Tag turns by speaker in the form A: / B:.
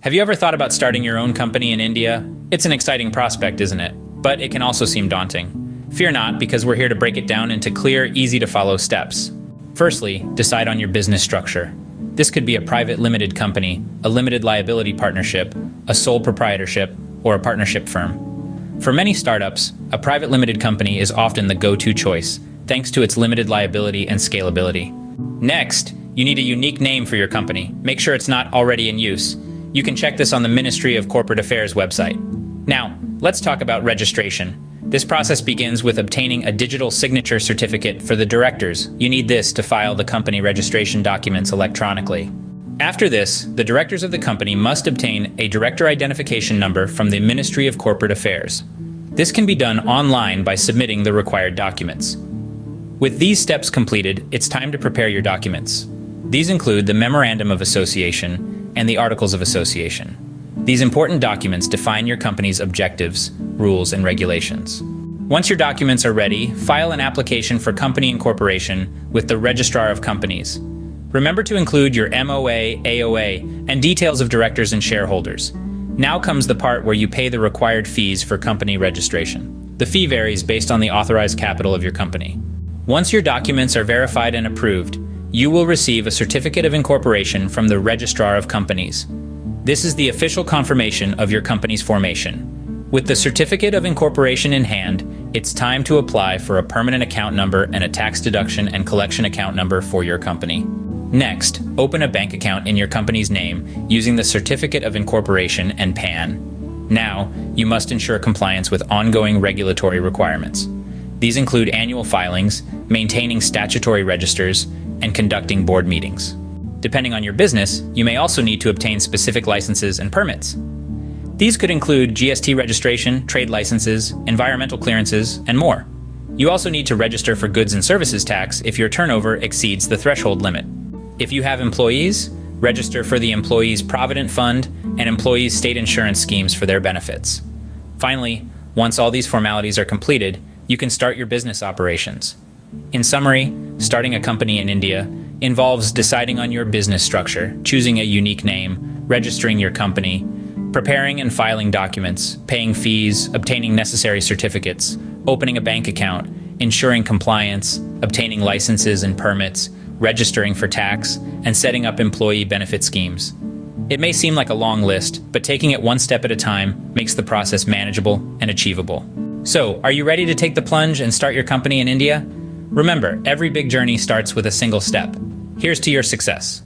A: Have you ever thought about starting your own company in India? It's an exciting prospect, isn't it? But it can also seem daunting. Fear not, because we're here to break it down into clear, easy-to-follow steps. Firstly, decide on your business structure. This could be a private limited company, a limited liability partnership, a sole proprietorship, or a partnership firm. For many startups, a private limited company is often the go-to choice, thanks to its limited liability and scalability. Next, you need a unique name for your company. Make sure it's not already in use. You can check this on the Ministry of Corporate Affairs website. Now, let's talk about registration. This process begins with obtaining a digital signature certificate for the directors. You need this to file the company registration documents electronically. After this, the directors of the company must obtain a director identification number from the Ministry of Corporate Affairs. This can be done online by submitting the required documents. With these steps completed, it's time to prepare your documents. These include the Memorandum of Association and the Articles of Association. These important documents define your company's objectives, rules, and regulations. Once your documents are ready, file an application for company incorporation with the Registrar of Companies. Remember to include your MOA, AOA, and details of directors and shareholders. Now comes the part where you pay the required fees for company registration. The fee varies based on the authorized capital of your company. Once your documents are verified and approved, you will receive a certificate of incorporation from the Registrar of Companies. This is the official confirmation of your company's formation. With the certificate of incorporation in hand, it's time to apply for a permanent account number and a tax deduction and collection account number for your company. Next, open a bank account in your company's name using the certificate of incorporation and PAN. Now, you must ensure compliance with ongoing regulatory requirements. These include annual filings, maintaining statutory registers, and conducting board meetings. Depending on your business, you may also need to obtain specific licenses and permits. These could include GST registration, trade licenses, environmental clearances, and more. You also need to register for goods and services tax if your turnover exceeds the threshold limit. If you have employees, register for the Employees Provident Fund and Employees State Insurance schemes for their benefits. Finally, once all these formalities are completed, you can start your business operations. In summary, starting a company in India involves deciding on your business structure, choosing a unique name, registering your company, preparing and filing documents, paying fees, obtaining necessary certificates, opening a bank account, ensuring compliance, obtaining licenses and permits, registering for tax, and setting up employee benefit schemes. It may seem like a long list, but taking it one step at a time makes the process manageable and achievable. So, are you ready to take the plunge and start your company in India? Remember, every big journey starts with a single step. Here's to your success.